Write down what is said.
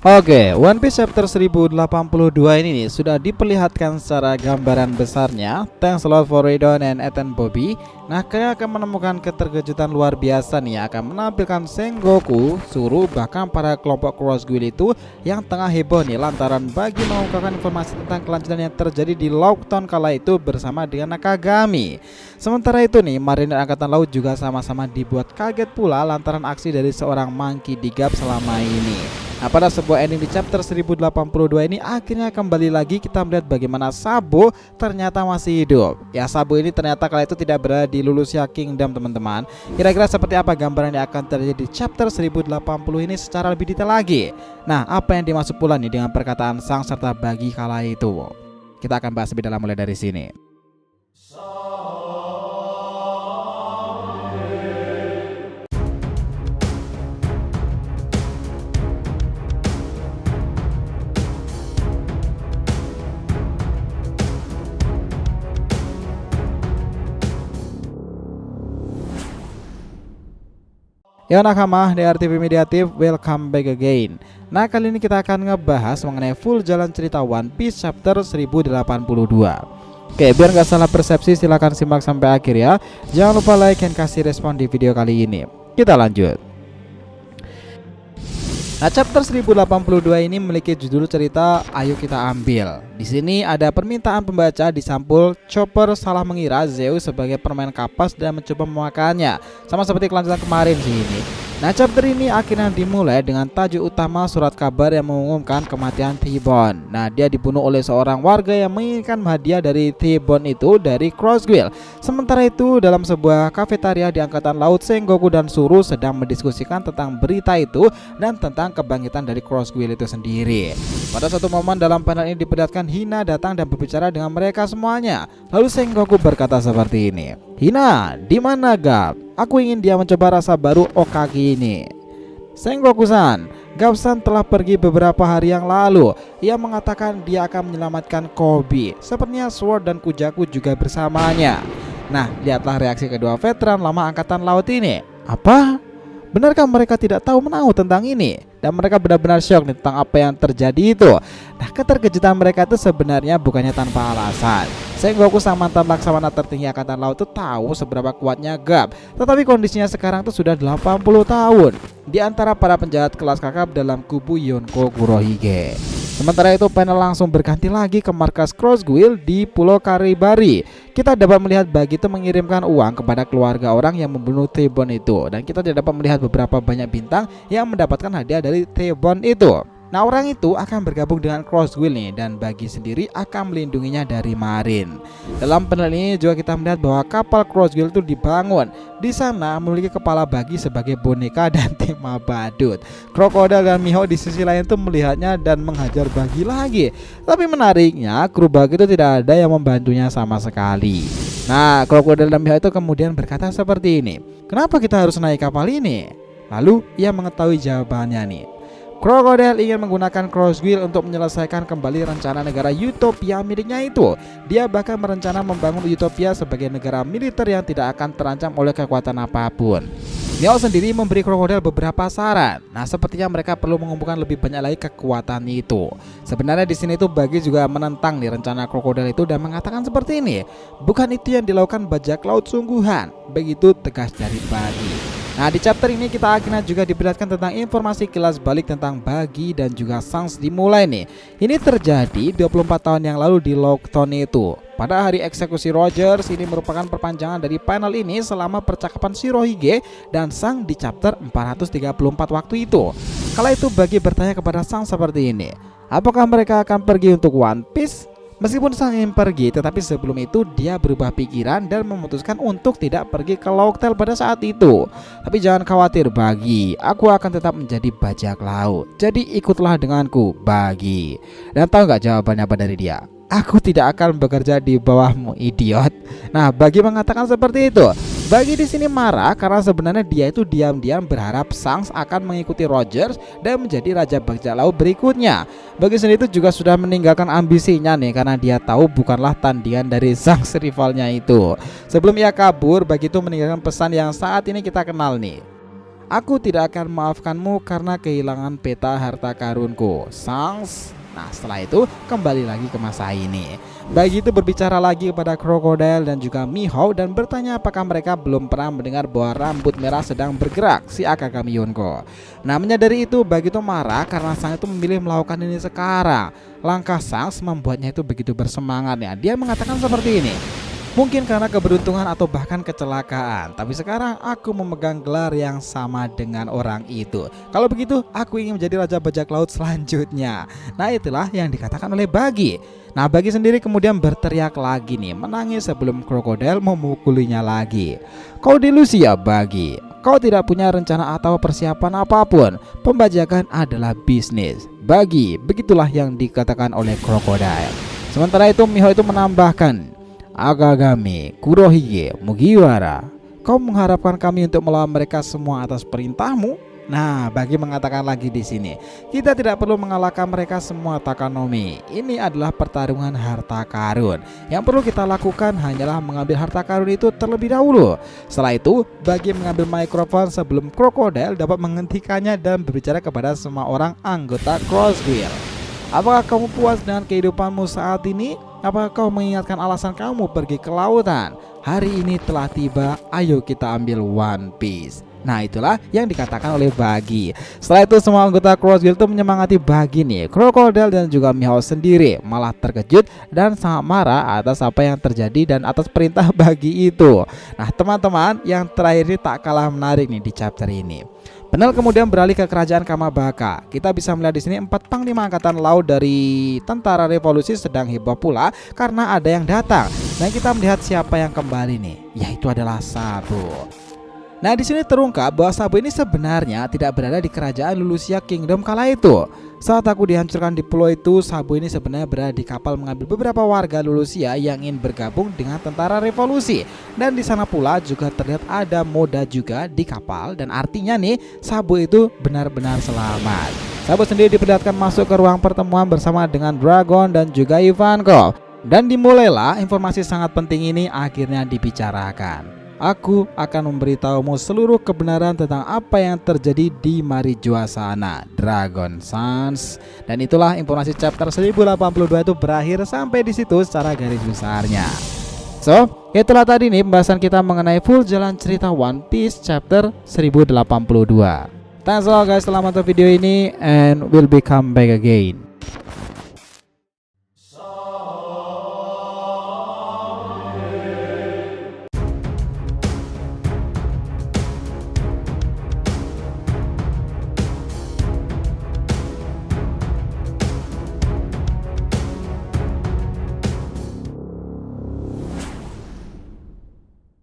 Oke, One Piece chapter 1082 ini nih sudah diperlihatkan secara gambaran besarnya. Thanks a lot for Raidon and Ethan Bobby. Nah, kalian akan menemukan keterkejutan luar biasa nih, akan menampilkan Sengoku, Zoro, bahkan para kelompok Cross Guild itu yang tengah heboh nih lantaran bagi mengungkapkan informasi tentang kelanjutan yang terjadi di Lockton kala itu bersama dengan Nakagami. Sementara itu nih, Marinir Angkatan Laut juga sama-sama dibuat kaget pula lantaran aksi dari seorang Monkey D. Garp selama ini. Nah, pada sebuah ending di chapter 1082 ini akhirnya kembali lagi kita melihat bagaimana Sabo ternyata masih hidup. Ya, Sabo ini ternyata kala itu tidak berada di Lulusia Kingdom, teman-teman. Kira-kira seperti apa gambaran yang akan terjadi di chapter 1080 ini secara lebih detail lagi. Nah, apa yang dimaksud pula nih dengan perkataan Sang serta bagi kala itu? Kita akan bahas lebih dalam mulai dari sini. Yo nakama, DRTV Mediatif, welcome back again. Nah, kali ini kita akan ngebahas mengenai full jalan cerita One Piece chapter 1082. Oke, biar nggak salah persepsi silahkan simak sampai akhir ya. Jangan lupa like dan kasih respon di video kali ini. Kita lanjut. Nah, chapter 1082 ini memiliki judul cerita Ayo Kita Ambil. Di sini ada permintaan pembaca di sampul Chopper salah mengira Zeus sebagai permen kapas dan mencoba memakannya. Sama seperti kelanjutan kemarin sih ini. Nah, chapter ini akhirnya dimulai dengan tajuk utama surat kabar yang mengumumkan kematian T-Bone. Nah, dia dibunuh oleh seorang warga yang menginginkan hadiah dari T-Bone itu dari Cross Guild. Sementara itu, dalam sebuah kafetaria di Angkatan Laut, Sengoku dan Zoro sedang mendiskusikan tentang berita itu dan tentang kebangkitan dari Cross Guild itu sendiri. Pada satu momen dalam panel ini diperlihatkan Hina datang dan berbicara dengan mereka semuanya. Lalu Sengoku berkata seperti ini, "Hina, di mana Garp? Aku ingin dia mencoba rasa baru Okage ini." Sengoku-san, Garp-san telah pergi beberapa hari yang lalu. Ia mengatakan dia akan menyelamatkan Kobe. Sepertinya Sword dan Kujaku juga bersamanya. Nah, lihatlah reaksi kedua veteran lama Angkatan Laut ini. Apa? Benarkah mereka tidak tahu menahu tentang ini? Dan mereka benar-benar syok nih tentang apa yang terjadi itu. Nah, keterkejutan mereka itu sebenarnya bukannya tanpa alasan. Sengoku sang mantan laksamana tertinggi Angkatan Laut itu tahu seberapa kuatnya Garp. Tetapi kondisinya sekarang itu sudah 80 tahun. Di antara para penjahat kelas kakap dalam kubu Yonko Kurohige. Sementara itu panel langsung berganti lagi ke markas Cross Guild di Pulau Karibari. Kita dapat melihat Bagi itu mengirimkan uang kepada keluarga orang yang membunuh T-Bone itu. Dan kita dapat melihat beberapa banyak bintang yang mendapatkan hadiah dari T-Bone itu. Nah, orang itu akan bergabung dengan Cross Guild nih, dan Bagi sendiri akan melindunginya dari Marin. Dalam panel ini juga kita melihat bahwa kapal Cross Guild itu dibangun. Di sana memiliki kepala Bagi sebagai boneka dan tema badut. Crocodile dan Mihawk di sisi lain itu melihatnya dan menghajar Bagi lagi. Tapi menariknya, kru Bagi itu tidak ada yang membantunya sama sekali. Nah, Crocodile dan Mihawk itu kemudian berkata seperti ini, "Kenapa kita harus naik kapal ini?" Lalu ia mengetahui jawabannya nih. Crocodile ingin menggunakan Cross Guild untuk menyelesaikan kembali rencana negara Utopia miliknya itu. Dia bahkan merencana membangun Utopia sebagai negara militer yang tidak akan terancam oleh kekuatan apapun. Neo sendiri memberi Crocodile beberapa saran. Nah, sepertinya mereka perlu mengumpulkan lebih banyak lagi kekuatan itu. Sebenarnya di sini tuh Bagi juga menentang nih rencana Crocodile itu dan mengatakan seperti ini, "Bukan itu yang dilakukan bajak laut sungguhan." Begitu tegas dari Bagi. Nah, di chapter ini kita akhirnya juga diperlihatkan tentang informasi kilas balik tentang Bagi dan juga Sans dimulai nih. Ini terjadi 24 tahun yang lalu di Lockton itu. Pada hari eksekusi Rogers, ini merupakan perpanjangan dari panel ini selama percakapan Shirohige dan Sang di chapter 434 waktu itu. Kala itu Bagi bertanya kepada Sang seperti ini, "Apakah mereka akan pergi untuk One Piece?" Meskipun Sang ingin pergi, tetapi sebelum itu dia berubah pikiran dan memutuskan untuk tidak pergi ke Locktail pada saat itu. Tapi jangan khawatir Bagi, aku akan tetap menjadi bajak laut. Jadi ikutlah denganku Bagi. Dan tahu gak jawabannya apa dari dia? "Aku tidak akan bekerja di bawahmu, idiot." Nah, Bagi mengatakan seperti itu. Bagi di sini marah karena sebenarnya dia itu diam-diam berharap Sans akan mengikuti Rogers dan menjadi raja bajak laut berikutnya. Bagi sendiri itu juga sudah meninggalkan ambisinya nih karena dia tahu bukanlah tandingan dari sang rivalnya itu. Sebelum ia kabur, Bagi itu meninggalkan pesan yang saat ini kita kenal nih. Aku tidak akan memaafkanmu karena kehilangan peta harta karunku, Shanks. Nah setelah itu kembali lagi ke masa ini. Bagi itu berbicara lagi kepada Crocodile dan juga Mihawk dan bertanya apakah mereka belum pernah mendengar bahwa rambut merah sedang bergerak, si Akagami Yonko. Nah menyadari itu Bagi itu marah karena sang itu memilih melakukan ini sekarang. Langkah Shanks membuatnya itu begitu bersemangat ya. Dia mengatakan seperti ini. Mungkin karena keberuntungan atau bahkan kecelakaan, tapi sekarang aku memegang gelar yang sama dengan orang itu. Kalau begitu, aku ingin menjadi raja bajak laut selanjutnya. Nah itulah yang dikatakan oleh Bagi. Nah Bagi sendiri kemudian berteriak lagi nih, menangis sebelum Crocodile memukulinya lagi. Kau delusi ya Bagi. Kau tidak punya rencana atau persiapan apapun. Pembajakan adalah bisnis. Bagi, begitulah yang dikatakan oleh Crocodile. Sementara itu Mihawk itu menambahkan, Akagami, Kurohige, Mugiwara, kau mengharapkan kami untuk melawan mereka semua atas perintahmu? Nah, Bagi mengatakan lagi di sini, kita tidak perlu mengalahkan mereka semua Takanomi. Ini adalah pertarungan harta karun. Yang perlu kita lakukan hanyalah mengambil harta karun itu terlebih dahulu. Setelah itu, Bagi mengambil mikrofon sebelum Crocodile dapat menghentikannya dan berbicara kepada semua orang anggota Crossguild. Apakah kamu puas dengan kehidupanmu saat ini? Apakah kau mengingatkan alasan kamu pergi ke lautan? Hari ini telah tiba, ayo kita ambil One Piece. Nah itulah yang dikatakan oleh Bagi. Setelah itu semua anggota Crossguild itu menyemangati Bagi nih. Crocodile dan juga Mihawk sendiri malah terkejut dan sangat marah atas apa yang terjadi dan atas perintah Bagi itu. Nah teman-teman, yang terakhir ini tak kalah menarik nih di chapter ini. Penel kemudian beralih ke kerajaan Kamabaka. Kita bisa melihat di sini 4 panglima angkatan laut dari tentara revolusi sedang heboh pula karena ada yang datang. Dan kita melihat siapa yang kembali nih, yaitu adalah Sabo. Nah di sini terungkap bahwa Sabo ini sebenarnya tidak berada di kerajaan Lulusia Kingdom kala itu. Saat aku dihancurkan di pulau itu, Sabo ini sebenarnya berada di kapal mengambil beberapa warga Lulusia yang ingin bergabung dengan tentara revolusi. Dan di sana pula juga terlihat ada Moda juga di kapal, dan artinya nih Sabo itu benar-benar selamat. Sabo sendiri diperlihatkan masuk ke ruang pertemuan bersama dengan Dragon dan juga Ivankov. Dan dimulailah informasi sangat penting ini akhirnya dibicarakan. Aku akan memberitahumu seluruh kebenaran tentang apa yang terjadi di Marijoa sana, Dragon Sans. Dan itulah informasi chapter 1082 itu berakhir sampai di situ secara garis besarnya. So, itulah tadi nih pembahasan kita mengenai full jalan cerita One Piece chapter 1082. Thanks a lot guys telah menonton video ini, and we'll be come back again.